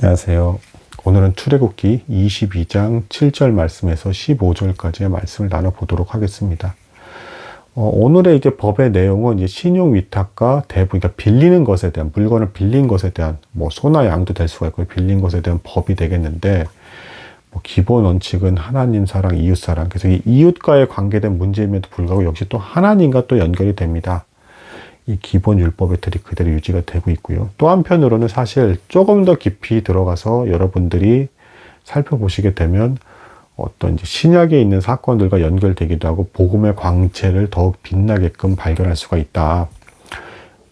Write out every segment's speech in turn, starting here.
안녕하세요. 오늘은 출애굽기 22장 7절 말씀에서 15절까지의 말씀을 나눠보도록 하겠습니다. 오늘의 이제 법의 내용은 이제 신용 위탁과 대부, 그러니까 빌리는 것에 대한, 물건을 빌린 것에 대한, 뭐 소나 양도 될 수가 있고, 빌린 것에 대한 법이 되겠는데, 뭐 기본 원칙은 하나님 사랑, 이웃 사랑. 그래서 이 이웃과의 관계된 문제임에도 불구하고 역시 또 하나님과 또 연결이 됩니다. 이 기본 율법의 틀이 그대로 유지가 되고 있고요. 또 한편으로는 사실 조금 더 깊이 들어가서 여러분들이 살펴보시게 되면 어떤 이제 신약에 있는 사건들과 연결되기도 하고 복음의 광채를 더욱 빛나게끔 발견할 수가 있다.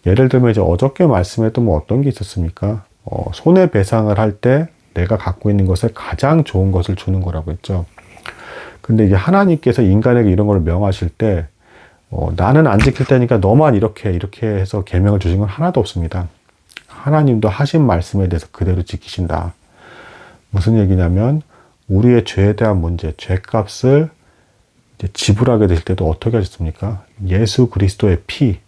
예를 들면 이제 어저께 말씀에도 뭐 어떤 게 있었습니까? 손해배상을 할 때 내가 갖고 있는 것에 가장 좋은 것을 주는 거라고 했죠. 근데 이제 하나님께서 인간에게 이런 걸 명하실 때 나는 안 지킬 테니까 너만 이렇게 해서 계명을 주신 건 하나도 없습니다. 하나님도 하신 말씀에 대해서 그대로 지키신다. 무슨 얘기냐면 우리의 죄에 대한 문제, 죄값을 이제 지불하게 될 때도 어떻게 하셨습니까? 예수 그리스도의 피,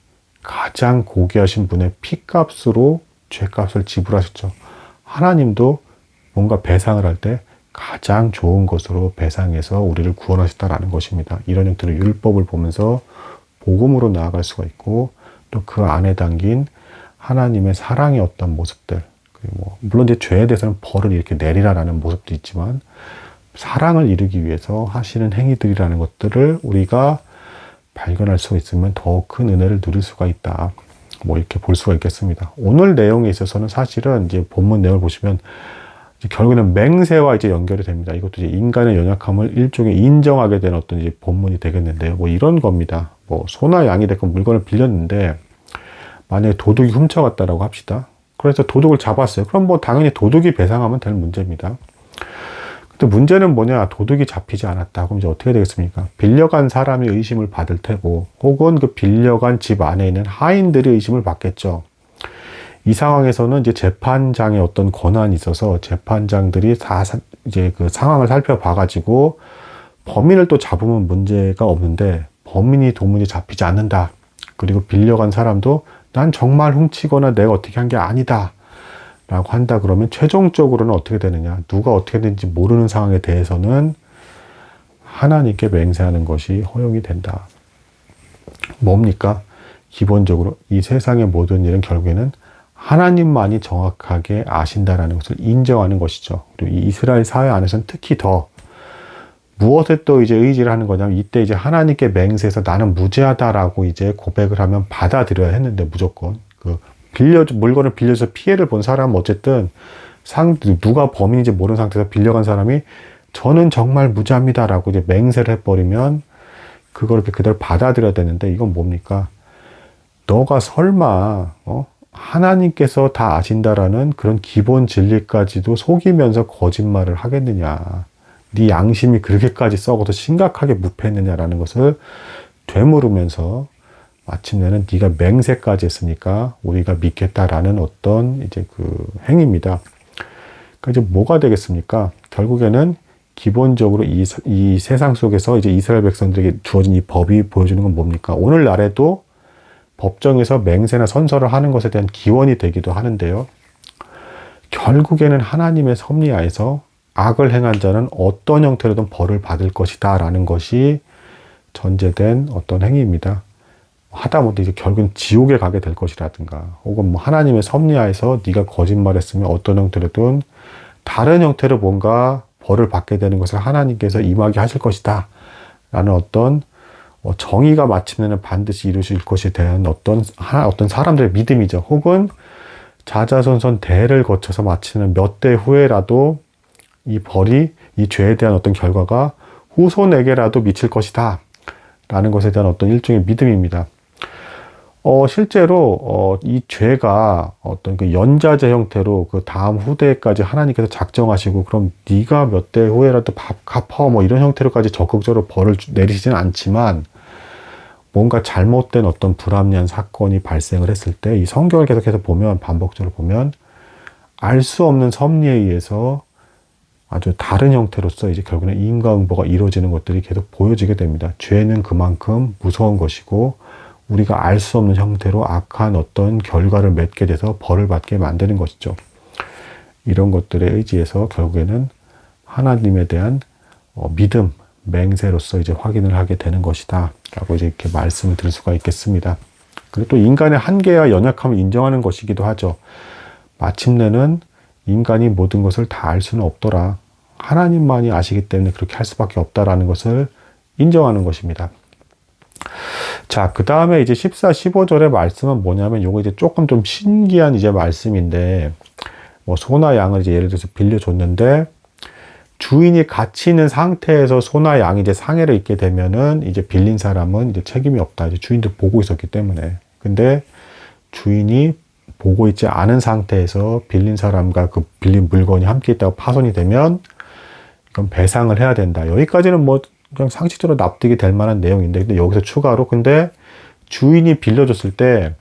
가장 고귀하신 분의 피값으로 죄값을 지불하셨죠. 하나님도 뭔가 배상을 할 때 가장 좋은 것으로 배상해서 우리를 구원하셨다라는 것입니다. 이런 형태로 율법을 보면서 복음으로 나아갈 수가 있고 또 그 안에 담긴 하나님의 사랑의 어떤 모습들, 그리고 물론 이제 죄에 대해서는 벌을 이렇게 내리라라는 모습도 있지만 사랑을 이루기 위해서 하시는 행위들이라는 것들을 우리가 발견할 수 있으면 더 큰 은혜를 누릴 수가 있다. 뭐 이렇게 볼 수가 있겠습니다. 오늘 내용에 있어서는 사실은 이제 본문 내용을 보시면 결국에는 맹세와 이제 연결이 됩니다. 이것도 이제 인간의 연약함을 일종의 인정하게 된 어떤 이제 본문이 되겠는데요. 뭐 이런 겁니다. 뭐 소나 양이 됐건 물건을 빌렸는데 만약에 도둑이 훔쳐갔다라고 합시다. 그래서 도둑을 잡았어요. 그럼 뭐 당연히 도둑이 배상하면 될 문제입니다. 근데 문제는 뭐냐? 도둑이 잡히지 않았다. 그럼 이제 어떻게 되겠습니까? 빌려간 사람이 의심을 받을 테고 혹은 그 빌려간 집 안에 있는 하인들이 의심을 받겠죠. 이 상황에서는 이제 재판장의 어떤 권한이 있어서 재판장들이 다 이제 그 상황을 살펴봐가지고 범인을 또 잡으면 문제가 없는데 범인이 도무지 잡히지 않는다. 그리고 빌려간 사람도 난 정말 훔치거나 내가 어떻게 한 게 아니다. 라고 한다 그러면 최종적으로는 어떻게 되느냐. 누가 어떻게 되는지 모르는 상황에 대해서는 하나님께 맹세하는 것이 허용이 된다. 뭡니까? 기본적으로 이 세상의 모든 일은 결국에는 하나님만이 정확하게 아신다라는 것을 인정하는 것이죠. 그리고 이 이스라엘 사회 안에서는 특히 더 무엇에 또 이제 의지를 하는 거냐면 이때 이제 하나님께 맹세해서 나는 무죄하다라고 이제 고백을 하면 받아들여야 했는데 무조건 물건을 빌려서 피해를 본 사람은 어쨌든 누가 범인인지 모르는 상태에서 빌려간 사람이 저는 정말 무죄합니다라고 이제 맹세를 해버리면 그걸 그대로 받아들여야 되는데 이건 뭡니까? 너가 설마 하나님께서 다 아신다라는 그런 기본 진리까지도 속이면서 거짓말을 하겠느냐. 네 양심이 그렇게까지 썩어서 심각하게 무패했느냐라는 것을 되물으면서 마침내는 네가 맹세까지 했으니까 우리가 믿겠다라는 어떤 이제 그 행위입니다. 그러니까 이제 뭐가 되겠습니까? 결국에는 기본적으로 이 세상 속에서 이제 이스라엘 백성들에게 주어진 이 법이 보여주는 건 뭡니까? 오늘날에도 법정에서 맹세나 선서를 하는 것에 대한 기원이 되기도 하는데요. 결국에는 하나님의 섭리하에서 악을 행한 자는 어떤 형태로든 벌을 받을 것이다 라는 것이 전제된 어떤 행위입니다. 하다못해 이제 결국은 지옥에 가게 될 것이라든가 혹은 뭐 하나님의 섭리하에서 네가 거짓말했으면 어떤 형태로든 다른 형태로 뭔가 벌을 받게 되는 것을 하나님께서 임하게 하실 것이다 라는 어떤 정의가 마침내는 반드시 이루실 것에 대한 어떤 사람들의 믿음이죠. 혹은 자자손손 대를 거쳐서 마치는 몇 대 후에라도 이 벌이 이 죄에 대한 어떤 결과가 후손에게라도 미칠 것이다 라는 것에 대한 어떤 일종의 믿음입니다. 실제로 이 죄가 어떤 그 연자제 형태로 그 다음 후대까지 하나님께서 작정하시고 그럼 네가 몇 대 후에라도 갚아 뭐 이런 형태로까지 적극적으로 벌을 내리시지는 않지만 뭔가 잘못된 어떤 불합리한 사건이 발생을 했을 때 이 성경을 계속해서 보면 반복적으로 보면 알 수 없는 섭리에 의해서 아주 다른 형태로서 이제 결국에는 인과응보가 이루어지는 것들이 계속 보여지게 됩니다. 죄는 그만큼 무서운 것이고 우리가 알 수 없는 형태로 악한 어떤 결과를 맺게 돼서 벌을 받게 만드는 것이죠. 이런 것들에 의지해서 결국에는 하나님에 대한 믿음, 맹세로서 이제 확인을 하게 되는 것이다 라고 이제 이렇게 말씀을 드릴 수가 있겠습니다. 그리고 또 인간의 한계와 연약함을 인정하는 것이기도 하죠. 마침내는 인간이 모든 것을 다 알 수는 없더라. 하나님만이 아시기 때문에 그렇게 할 수밖에 없다라는 것을 인정하는 것입니다. 자, 그 다음에 이제 14, 15절의 말씀은 뭐냐면 요거 이제 조금 좀 신기한 이제 말씀인데, 뭐 소나 양을 이제 예를 들어서 빌려줬는데 주인이 같이 있는 상태에서 소나 양이 이제 상해를 입게 되면은 이제 빌린 사람은 이제 책임이 없다. 이제 주인도 보고 있었기 때문에. 근데 주인이 보고 있지 않은 상태에서 빌린 사람과 그 빌린 물건이 함께 있다고 파손이 되면 이건 배상을 해야 된다. 여기까지는 뭐 그냥 상식적으로 납득이 될 만한 내용인데, 근데 여기서 추가로 근데 주인이 빌려줬을 때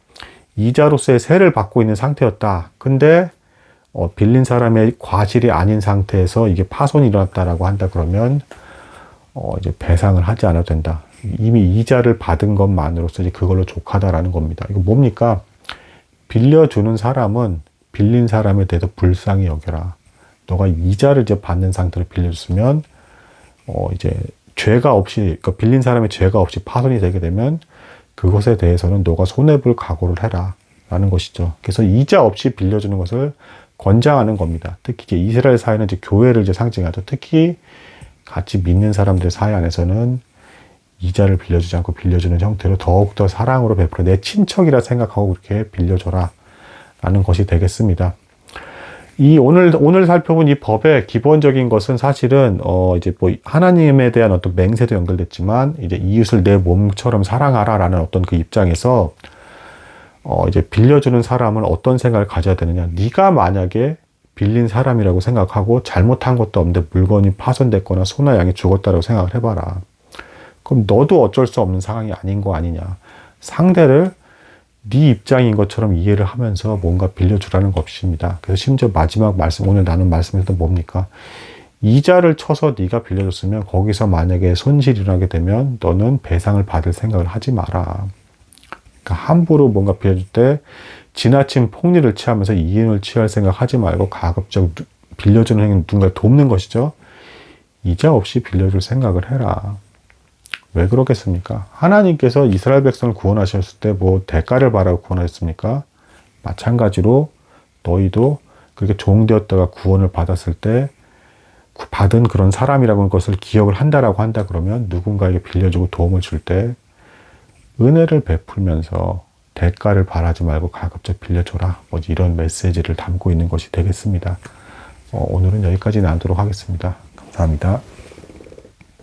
이자로서의 세를 받고 있는 상태였다. 근데 빌린 사람의 과실이 아닌 상태에서 이게 파손이 일어났다라고 한다 그러면 이제 배상을 하지 않아도 된다. 이미 이자를 받은 것만으로서 이제 그걸로 족하다라는 겁니다. 이거 뭡니까? 빌려주는 사람은 빌린 사람에 대해서 불쌍히 여겨라. 너가 이자를 이제 받는 상태로 빌려줬으면 이제 죄가 없이, 그러니까 빌린 사람의 죄가 없이 파손이 되게 되면 그것에 대해서는 너가 손해볼 각오를 해라 라는 것이죠. 그래서 이자 없이 빌려주는 것을 권장하는 겁니다. 특히 이제 이스라엘 사회는 이제 교회를 이제 상징하죠. 특히 같이 믿는 사람들의 사회 안에서는 이자를 빌려주지 않고 빌려주는 형태로 더욱더 사랑으로 베풀어 내 친척이라 생각하고 그렇게 빌려줘라 라는 것이 되겠습니다. 이 오늘 살펴본 이 법의 기본적인 것은 사실은 이제 뭐 하나님에 대한 어떤 맹세도 연결됐지만 이제 이웃을 내 몸처럼 사랑하라라는 어떤 그 입장에서 이제 빌려주는 사람은 어떤 생각을 가져야 되느냐. 네가 만약에 빌린 사람이라고 생각하고 잘못한 것도 없는데 물건이 파손됐거나 소나 양이 죽었다라고 생각을 해봐라. 그럼 너도 어쩔 수 없는 상황이 아닌 거 아니냐. 상대를 네 입장인 것처럼 이해를 하면서 뭔가 빌려주라는 것입니다. 그래서 심지어 마지막 말씀, 오늘 나눈 말씀에서 뭡니까? 이자를 쳐서 네가 빌려줬으면 거기서 만약에 손실이 일어나게 되면 너는 배상을 받을 생각을 하지 마라. 그러니까 함부로 뭔가 빌려줄 때 지나친 폭리를 취하면서 이윤을 취할 생각 하지 말고 가급적 빌려주는 행위 누군가를 돕는 것이죠. 이자 없이 빌려줄 생각을 해라. 왜 그러겠습니까? 하나님께서 이스라엘 백성을 구원하셨을 때 뭐 대가를 바라고 구원하셨습니까? 마찬가지로 너희도 그렇게 종되었다가 구원을 받았을 때 받은 그런 사람이라고 하는 것을 기억을 한다라고 한다 그러면 누군가에게 빌려주고 도움을 줄 때 은혜를 베풀면서 대가를 바라지 말고 가급적 빌려줘라. 뭐 이런 메시지를 담고 있는 것이 되겠습니다. 오늘은 여기까지 나누도록 하겠습니다. 감사합니다.